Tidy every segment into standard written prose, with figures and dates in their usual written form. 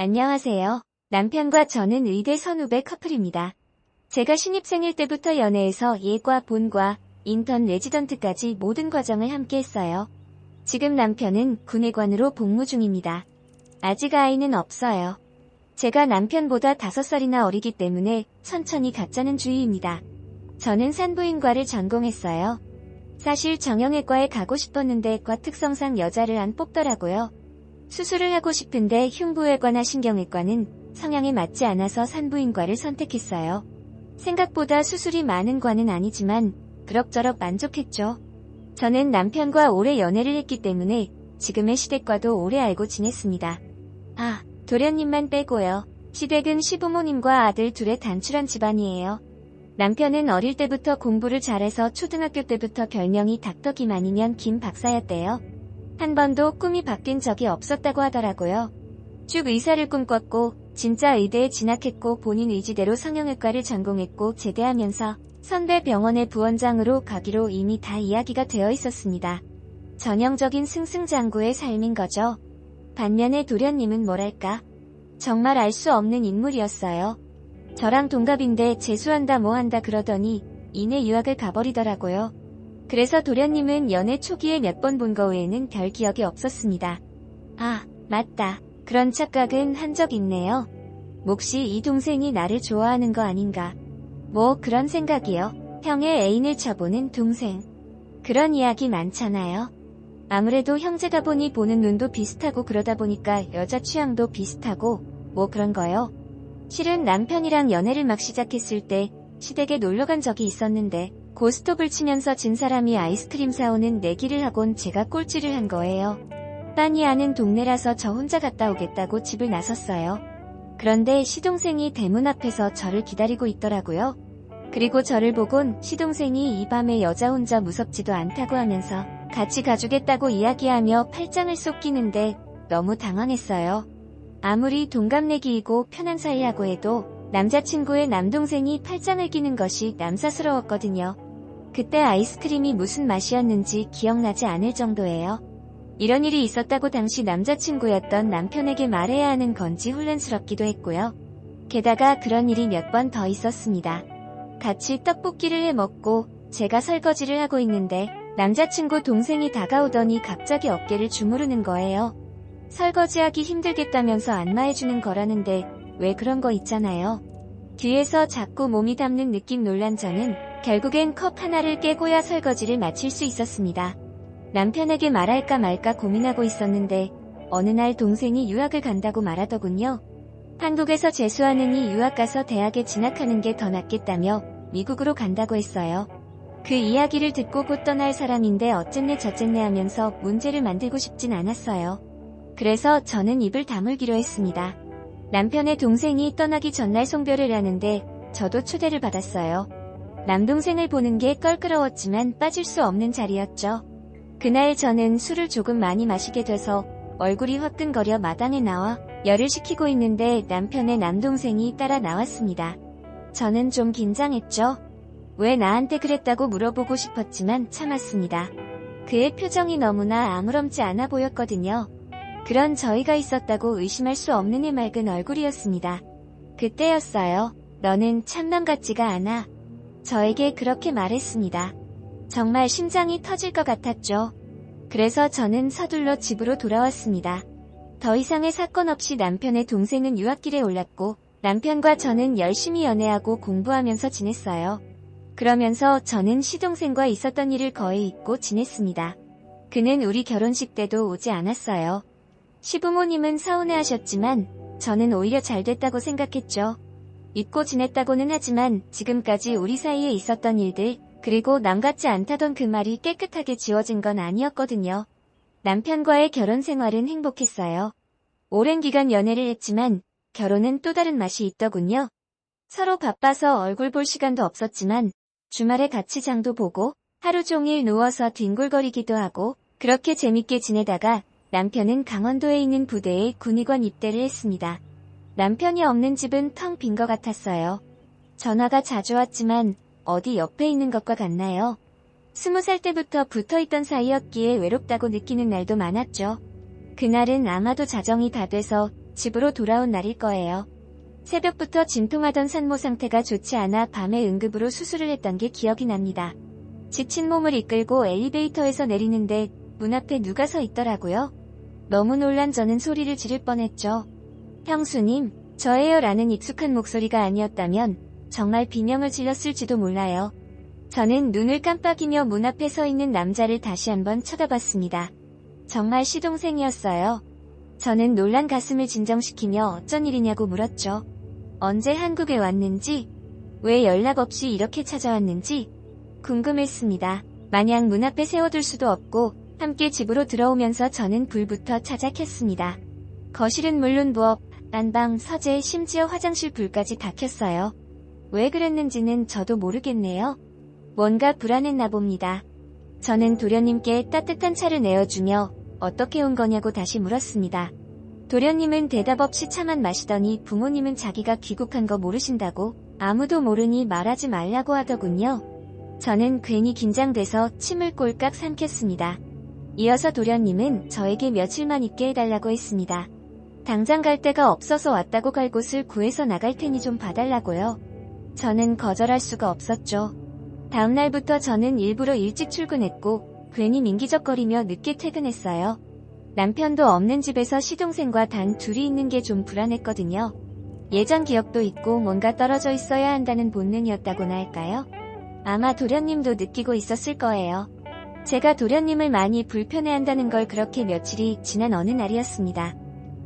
안녕하세요. 남편과 저는 의대 선후배 커플입니다. 제가 신입생일 때부터 연애해서 예과, 본과, 인턴, 레지던트까지 모든 과정을 함께 했어요. 지금 남편은 군의관으로 복무 중입니다. 아직 아이는 없어요. 제가 남편보다 5살이나 어리기 때문에 천천히 갖자는 주의입니다. 저는 산부인과를 전공했어요. 사실 정형외과에 가고 싶었는데 과 특성상 여자를 안 뽑더라고요. 수술을 하고 싶은데 흉부외과나 신경외과는 성향에 맞지 않아서 산부인과를 선택했어요. 생각보다 수술이 많은 과는 아니지만 그럭저럭 만족했죠. 저는 남편과 오래 연애를 했기 때문에 지금의 시댁과도 오래 알고 지냈습니다. 도련님만 빼고요. 시댁은 시부모님과 아들 둘의 단출한 집안이에요. 남편은 어릴 때부터 공부를 잘해서 초등학교 때부터 별명이 닥터 김 아니면 김 박사였대요. 한 번도 꿈이 바뀐 적이 없었다고 하더라고요. 쭉 의사를 꿈꿨고 진짜 의대에 진학했고 본인 의지대로 성형외과를 전공했고 제대하면서 선배 병원의 부원장으로 가기로 이미 다 이야기가 되어 있었습니다. 전형적인 승승장구의 삶인 거죠. 반면에 도련님은 뭐랄까 정말 알 수 없는 인물이었어요. 저랑 동갑인데 재수한다 뭐한다 그러더니 이내 유학을 가버리더라고요. 그래서 도련님은 연애 초기에 몇 번 본 거 외에는 별 기억이 없었습니다. 맞다. 그런 착각은 한 적 있네요. 몫이 이 동생이 나를 좋아하는 거 아닌가. 뭐 그런 생각이요. 형의 애인을 쳐보는 동생. 그런 이야기 많잖아요. 아무래도 형제가 보니 보는 눈도 비슷하고 그러다 보니까 여자 취향도 비슷하고 뭐 그런 거요. 실은 남편이랑 연애를 막 시작했을 때 시댁에 놀러간 적이 있었는데 고스톱을 치면서 진 사람이 아이스크림 사오는 내기를 하곤 제가 꼴찌를 한 거예요. 빤히 아는 동네라서 저 혼자 갔다 오겠다고 집을 나섰어요. 그런데 시동생이 대문 앞에서 저를 기다리고 있더라고요. 그리고 저를 보곤 시동생이 이 밤에 여자 혼자 무섭지도 않다고 하면서 같이 가주겠다고 이야기하며 팔짱을 쏙 끼는데 너무 당황했어요. 아무리 동갑내기이고 편한 사이라고 해도 남자친구의 남동생이 팔짱을 끼는 것이 남사스러웠거든요. 그때 아이스크림이 무슨 맛이었는지 기억나지 않을 정도예요. 이런 일이 있었다고 당시 남자친구였던 남편에게 말해야 하는 건지 혼란스럽기도 했고요. 게다가 그런 일이 몇 번 더 있었습니다. 같이 떡볶이를 해 먹고 제가 설거지를 하고 있는데 남자친구 동생이 다가오더니 갑자기 어깨를 주무르는 거예요. 설거지하기 힘들겠다면서 안마해주는 거라는데 왜 그런 거 있잖아요. 뒤에서 자꾸 몸이 닿는 느낌 놀란 저는 결국엔 컵 하나를 깨고야 설거지를 마칠 수 있었습니다. 남편에게 말할까 말까 고민하고 있었는데 어느 날 동생이 유학을 간다고 말하더군요. 한국에서 재수하느니 유학 가서 대학에 진학하는 게 더 낫겠다며 미국으로 간다고 했어요. 그 이야기를 듣고 곧 떠날 사람인데 어쨌네 저쨌네 하면서 문제를 만들고 싶진 않았어요. 그래서 저는 입을 다물기로 했습니다. 남편의 동생이 떠나기 전날 송별을 하는데 저도 초대를 받았어요. 남동생을 보는 게 껄끄러웠지만 빠질 수 없는 자리였죠. 그날 저는 술을 조금 많이 마시게 돼서 얼굴이 화끈거려 마당에 나와 열을 식히고 있는데 남편의 남동생이 따라 나왔습니다. 저는 좀 긴장했죠. 왜 나한테 그랬다고 물어보고 싶었지만 참았습니다. 그의 표정이 너무나 아무렇지 않아 보였거든요. 그런 저희가 있었다고 의심할 수 없는 해맑은 얼굴이었습니다. 그때였어요. 너는 참남 같지가 않아. 저에게 그렇게 말했습니다. 정말 심장이 터질 것 같았죠. 그래서 저는 서둘러 집으로 돌아왔습니다. 더 이상의 사건 없이 남편의 동생은 유학길에 올랐고 남편과 저는 열심히 연애하고 공부하면서 지냈어요. 그러면서 저는 시동생과 있었던 일을 거의 잊고 지냈습니다. 그는 우리 결혼식 때도 오지 않았어요. 시부모님은 서운해하셨지만 저는 오히려 잘 됐다고 생각했죠. 잊고 지냈다고는 하지만 지금까지 우리 사이에 있었던 일들 그리고 남 같지 않다던 그 말이 깨끗하게 지워진 건 아니었거든요. 남편과의 결혼 생활은 행복했어요. 오랜 기간 연애를 했지만 결혼은 또 다른 맛이 있더군요. 서로 바빠서 얼굴 볼 시간도 없었지만 주말에 같이 장도 보고 하루 종일 누워서 뒹굴거리기도 하고 그렇게 재밌게 지내다가 남편은 강원도에 있는 부대에 군의관 입대를 했습니다. 남편이 없는 집은 텅 빈 것 같았어요. 전화가 자주 왔지만 어디 옆에 있는 것과 같나요? 20살 때부터 붙어있던 사이였기에 외롭다고 느끼는 날도 많았죠. 그날은 아마도 자정이 다 돼서 집으로 돌아온 날일 거예요. 새벽부터 진통하던 산모 상태가 좋지 않아 밤에 응급으로 수술을 했던 게 기억이 납니다. 지친 몸을 이끌고 엘리베이터에서 내리는데 문 앞에 누가 서 있더라고요. 너무 놀란 저는 소리를 지를 뻔했죠. 형수님, 저예요 라는 익숙한 목소리가 아니었다면 정말 비명을 질렀을지도 몰라요. 저는 눈을 깜빡이며 문 앞에 서 있는 남자를 다시 한번 쳐다봤습니다. 정말 시동생이었어요. 저는 놀란 가슴을 진정시키며 어쩐 일이냐고 물었죠. 언제 한국에 왔는지, 왜 연락 없이 이렇게 찾아왔는지 궁금했습니다. 마냥 문 앞에 세워둘 수도 없고 함께 집으로 들어오면서 저는 불부터 찾아 켰습니다. 거실은 물론 부엌, 안방, 서재, 심지어 화장실 불까지 다 켰어요. 왜 그랬는지는 저도 모르겠네요. 뭔가 불안했나 봅니다. 저는 도련님께 따뜻한 차를 내어주며 어떻게 온 거냐고 다시 물었습니다. 도련님은 대답 없이 차만 마시더니 부모님은 자기가 귀국한 거 모르신다고 아무도 모르니 말하지 말라고 하더군요. 저는 괜히 긴장돼서 침을 꼴깍 삼켰습니다. 이어서 도련님은 저에게 며칠만 있게 해달라고 했습니다. 당장 갈 데가 없어서 왔다고 갈 곳을 구해서 나갈 테니 좀 봐달라고요. 저는 거절할 수가 없었죠. 다음 날부터 저는 일부러 일찍 출근했고 괜히 민기적거리며 늦게 퇴근했어요. 남편도 없는 집에서 시동생과 단 둘이 있는 게 좀 불안했거든요. 예전 기억도 있고 뭔가 떨어져 있어야 한다는 본능이었다고나 할까요? 아마 도련님도 느끼고 있었을 거예요. 제가 도련님을 많이 불편해한다는 걸 그렇게 며칠이 지난 어느 날이었습니다.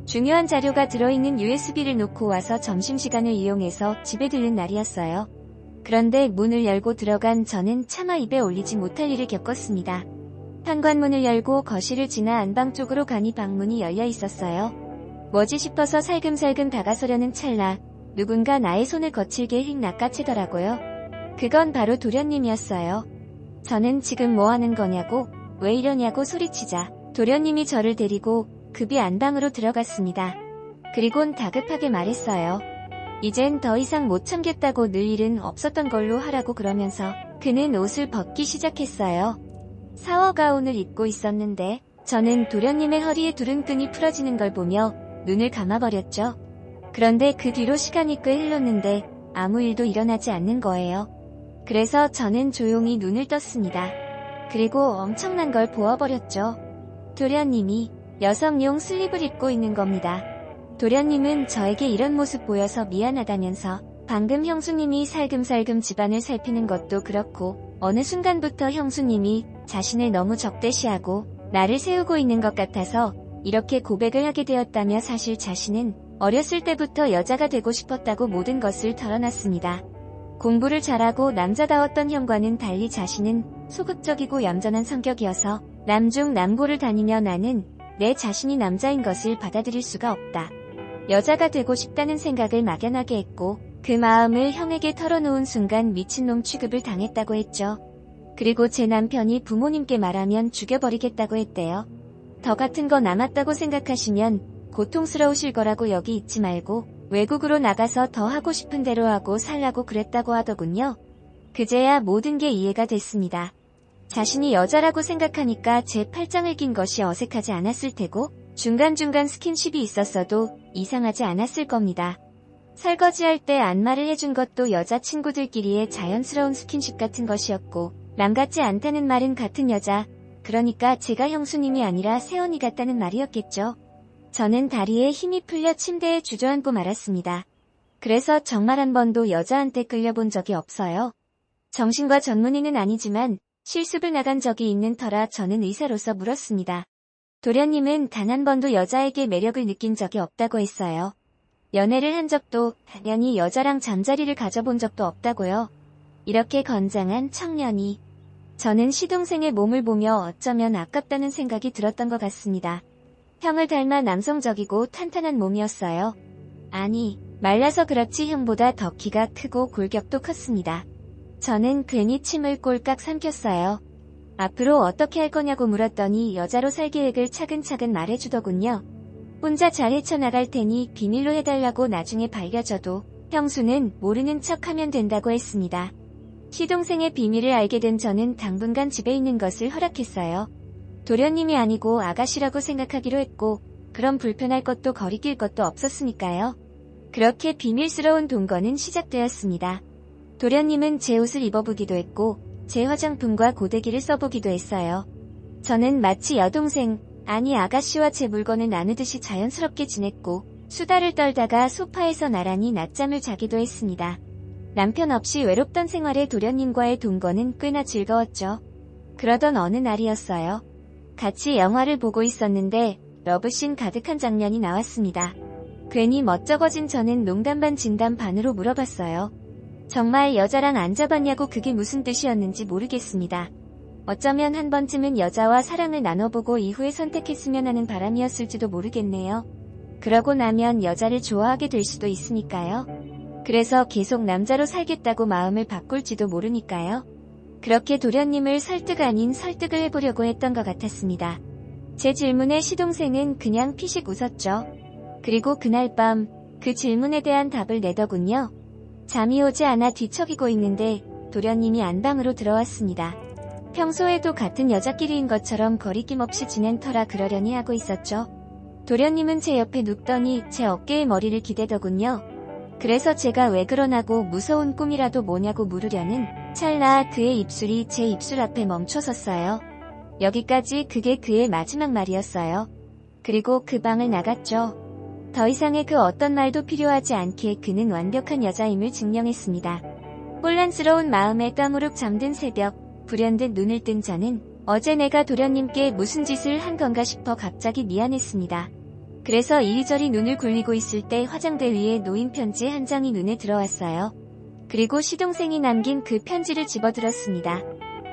중요한 자료가 들어있는 USB를 놓고 와서 점심시간을 이용해서 집에 들른 날이었어요. 그런데 문을 열고 들어간 저는 차마 입에 올리지 못할 일을 겪었습니다. 현관문을 열고 거실을 지나 안방 쪽으로 가니 방문이 열려 있었어요. 뭐지 싶어서 살금살금 다가서려는 찰나 누군가 나의 손을 거칠게 휙 낚아채더라고요. 그건 바로 도련님이었어요. 저는 지금 뭐 하는 거냐고, 왜 이러냐고 소리치자 도련님이 저를 데리고 급히 안방으로 들어갔습니다. 그리곤 다급하게 말했어요. 이젠 더 이상 못 참겠다고 늘 일은 없었던 걸로 하라고 그러면서 그는 옷을 벗기 시작했어요. 샤워 가운을 입고 있었는데 저는 도련님의 허리에 두른 끈이 풀어지는 걸 보며 눈을 감아버렸죠. 그런데 그 뒤로 시간이 꽤 흘렀는데 아무 일도 일어나지 않는 거예요. 그래서 저는 조용히 눈을 떴습니다. 그리고 엄청난 걸 보아버렸죠. 도련님이 여성용 슬립을 입고 있는 겁니다. 도련님은 저에게 이런 모습 보여서 미안하다면서 방금 형수님이 살금살금 집안을 살피는 것도 그렇고 어느 순간부터 형수님이 자신을 너무 적대시하고 나를 세우고 있는 것 같아서 이렇게 고백을 하게 되었다며 사실 자신은 어렸을 때부터 여자가 되고 싶었다고 모든 것을 털어놨습니다. 공부를 잘하고 남자다웠던 형과는 달리 자신은 소극적이고 얌전한 성격이어서 남중 남고를 다니며 나는 내 자신이 남자인 것을 받아들일 수가 없다. 여자가 되고 싶다는 생각을 막연하게 했고 그 마음을 형에게 털어놓은 순간 미친놈 취급을 당했다고 했죠. 그리고 제 남편이 부모님께 말하면 죽여버리겠다고 했대요. 더 같은 거 남았다고 생각하시면 고통스러우실 거라고 여기 있지 말고 외국으로 나가서 더 하고 싶은 대로 하고 살라고 그랬다고 하더군요. 그제야 모든 게 이해가 됐습니다. 자신이 여자라고 생각하니까 제 팔짱을 낀 것이 어색하지 않았을 테고 중간중간 스킨십이 있었어도 이상하지 않았을 겁니다. 설거지할 때 안마를 해준 것도 여자친구들끼리의 자연스러운 스킨십 같은 것이었고 남 같지 않다는 말은 같은 여자, 그러니까 제가 형수님이 아니라 새언니 같다는 말이었겠죠. 저는 다리에 힘이 풀려 침대에 주저앉고 말았습니다. 그래서 정말 한 번도 여자한테 끌려본 적이 없어요. 정신과 전문의는 아니지만 실습을 나간 적이 있는 터라 저는 의사로서 물었습니다. 도련님은 단 한 번도 여자에게 매력을 느낀 적이 없다고 했어요. 연애를 한 적도 당연히 여자랑 잠자리를 가져본 적도 없다고요. 이렇게 건장한 청년이. 저는 시동생의 몸을 보며 어쩌면 아깝다는 생각이 들었던 것 같습니다. 형을 닮아 남성적이고 탄탄한 몸이었어요. 아니, 말라서 그렇지 형보다 더 키가 크고 골격도 컸습니다. 저는 괜히 침을 꼴깍 삼켰어요. 앞으로 어떻게 할 거냐고 물었더니 여자로 살 계획을 차근차근 말해주더군요. 혼자 잘 헤쳐나갈 테니 비밀로 해달라고 나중에 밝혀져도 형수는 모르는 척하면 된다고 했습니다. 시동생의 비밀을 알게 된 저는 당분간 집에 있는 것을 허락했어요. 도련님이 아니고 아가씨라고 생각하기로 했고 그럼 불편할 것도 거리낄 것도 없었으니까요. 그렇게 비밀스러운 동거는 시작되었습니다. 도련님은 제 옷을 입어보기도 했고 제 화장품과 고데기를 써보기도 했어요. 저는 마치 여동생, 아니 아가씨와 제 물건을 나누듯이 자연스럽게 지냈고 수다를 떨다가 소파에서 나란히 낮잠을 자기도 했습니다. 남편 없이 외롭던 생활에 도련님과의 동거는 꽤나 즐거웠죠. 그러던 어느 날이었어요. 같이 영화를 보고 있었는데 러브씬 가득한 장면이 나왔습니다. 괜히 멋쩍어진 저는 농담 반 진담 반으로 물어봤어요. 정말 여자랑 안 잡았냐고. 그게 무슨 뜻이었는지 모르겠습니다. 어쩌면 한 번쯤은 여자와 사랑을 나눠보고 이후에 선택했으면 하는 바람이었을지도 모르겠네요. 그러고 나면 여자를 좋아하게 될 수도 있으니까요. 그래서 계속 남자로 살겠다고 마음을 바꿀지도 모르니까요. 그렇게 도련님을 설득 아닌 설득을 해보려고 했던 것 같았습니다. 제 질문에 시동생은 그냥 피식 웃었죠. 그리고 그날 밤 그 질문에 대한 답을 내더군요. 잠이 오지 않아 뒤척이고 있는데 도련님이 안방으로 들어왔습니다. 평소에도 같은 여자끼리인 것처럼 거리낌 없이 지낸 터라 그러려니 하고 있었죠. 도련님은 제 옆에 눕더니 제 어깨에 머리를 기대더군요. 그래서 제가 왜 그러나고 무서운 꿈이라도 뭐냐고 물으려는 찰나 그의 입술이 제 입술 앞에 멈춰섰어요. 여기까지 그게 그의 마지막 말이었어요. 그리고 그 방을 나갔죠. 더 이상의 그 어떤 말도 필요하지 않기에 그는 완벽한 여자임을 증명했습니다. 혼란스러운 마음에 까무룩 잠든 새벽, 불현듯 눈을 뜬 저는 어제 내가 도련님께 무슨 짓을 한 건가 싶어 갑자기 미안했습니다. 그래서 이리저리 눈을 굴리고 있을 때 화장대 위에 놓인 편지 한 장이 눈에 들어왔어요. 그리고 시동생이 남긴 그 편지를 집어들었습니다.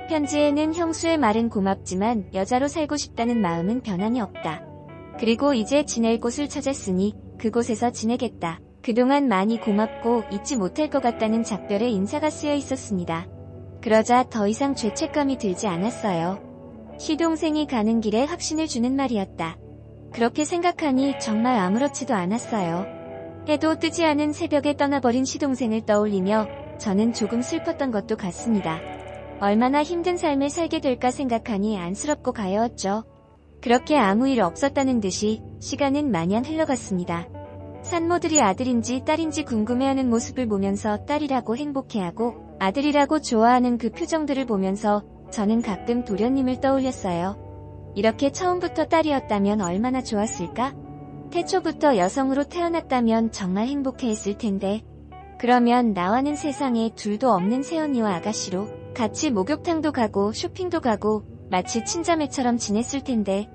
편지에는 형수의 말은 고맙지만 여자로 살고 싶다는 마음은 변함이 없다. 그리고 이제 지낼 곳을 찾았으니 그곳에서 지내겠다. 그동안 많이 고맙고 잊지 못할 것 같다는 작별의 인사가 쓰여 있었습니다. 그러자 더 이상 죄책감이 들지 않았어요. 시동생이 가는 길에 확신을 주는 말이었다. 그렇게 생각하니 정말 아무렇지도 않았어요. 해도 뜨지 않은 새벽에 떠나버린 시동생을 떠올리며 저는 조금 슬펐던 것도 같습니다. 얼마나 힘든 삶을 살게 될까 생각하니 안쓰럽고 가여웠죠. 그렇게 아무 일 없었다는 듯이 시간은 마냥 흘러갔습니다. 산모들이 아들인지 딸인지 궁금해하는 모습을 보면서 딸이라고 행복해하고 아들이라고 좋아하는 그 표정들을 보면서 저는 가끔 도련님을 떠올렸어요. 이렇게 처음부터 딸이었다면 얼마나 좋았을까? 태초부터 여성으로 태어났다면 정말 행복해했을 텐데. 그러면 나와는 세상에 둘도 없는 새언니와 아가씨로 같이 목욕탕도 가고 쇼핑도 가고 마치 친자매처럼 지냈을 텐데.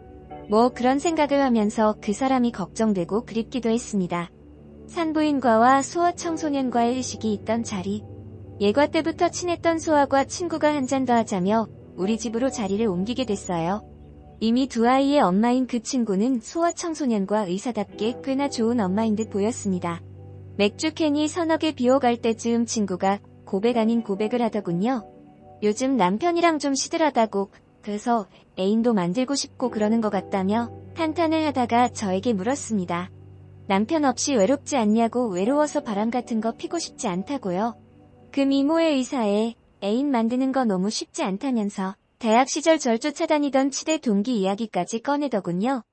뭐 그런 생각을 하면서 그 사람이 걱정되고 그립기도 했습니다. 산부인과와 소아청소년과의 의식이 있던 자리. 예과 때부터 친했던 소아과 친구가 한 잔 더 하자며 우리 집으로 자리를 옮기게 됐어요. 이미 두 아이의 엄마인 그 친구는 소아청소년과 의사답게 꽤나 좋은 엄마인 듯 보였습니다. 맥주 캔이 서너 개 비워갈 때쯤 친구가 고백 아닌 고백을 하더군요. 요즘 남편이랑 좀 시들하다고, 그래서 애인도 만들고 싶고 그러는 것 같다며 한탄을 하다가 저에게 물었습니다. 남편 없이 외롭지 않냐고. 외로워서 바람 같은 거 피고 싶지 않다고요. 그 미모의 의사에 애인 만드는 거 너무 쉽지 않다면서 대학 시절 절 쫓아다니던 치대 동기 이야기까지 꺼내더군요.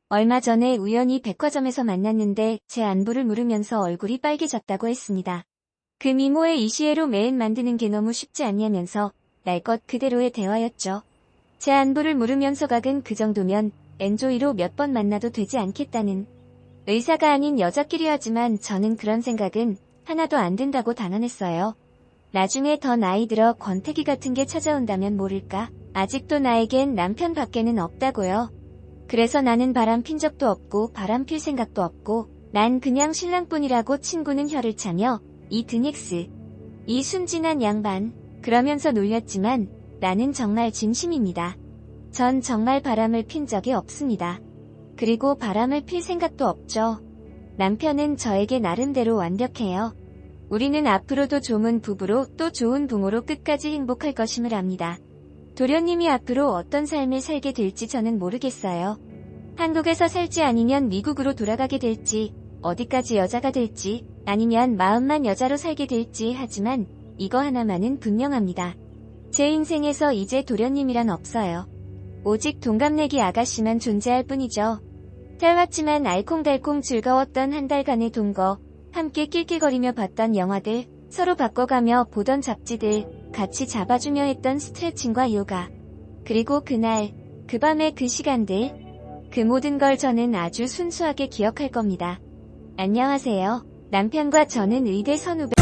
얼마 전에 우연히 백화점에서 만났는데 제 안부를 물으면서 얼굴이 빨개졌다고 했습니다. 그 미모의 이시애로 매인 만드는 게 너무 쉽지 않냐면서 날 것 그대로의 대화였죠. 제 안부를 물으면서 각은 그 정도면 엔조이로 몇 번 만나도 되지 않겠다는. 의사가 아닌 여자끼리 하지만 저는 그런 생각은 하나도 안 든다고 단언했어요. 나중에 더 나이 들어 권태기 같은 게 찾아온다면 모를까? 아직도 나에겐 남편 밖에는 없다고요. 그래서 나는 바람 핀 적도 없고 바람 필 생각도 없고 난 그냥 신랑뿐이라고 친구는 혀를 차며 이 드닉스, 이 순진한 양반 그러면서 놀렸지만 나는 정말 진심입니다. 전 정말 바람을 핀 적이 없습니다. 그리고 바람을 필 생각도 없죠. 남편은 저에게 나름대로 완벽해요. 우리는 앞으로도 좋은 부부로 또 좋은 부모로 끝까지 행복할 것임을 압니다. 도련님이 앞으로 어떤 삶을 살게 될지 저는 모르겠어요. 한국에서 살지 아니면 미국으로 돌아가게 될지, 어디까지 여자가 될지, 아니면 마음만 여자로 살게 될지 하지만 이거 하나만은 분명합니다. 제 인생에서 이제 도련님이란 없어요. 오직 동갑내기 아가씨만 존재할 뿐이죠. 짧았지만 알콩달콩 즐거웠던 한 달간의 동거, 함께 낄낄거리며 봤던 영화들, 서로 바꿔가며 보던 잡지들, 같이 잡아주며 했던 스트레칭과 요가. 그리고 그날, 그 밤의 그 시간들, 그 모든 걸 저는 아주 순수하게 기억할 겁니다. 안녕하세요. 남편과 저는 의대 선후배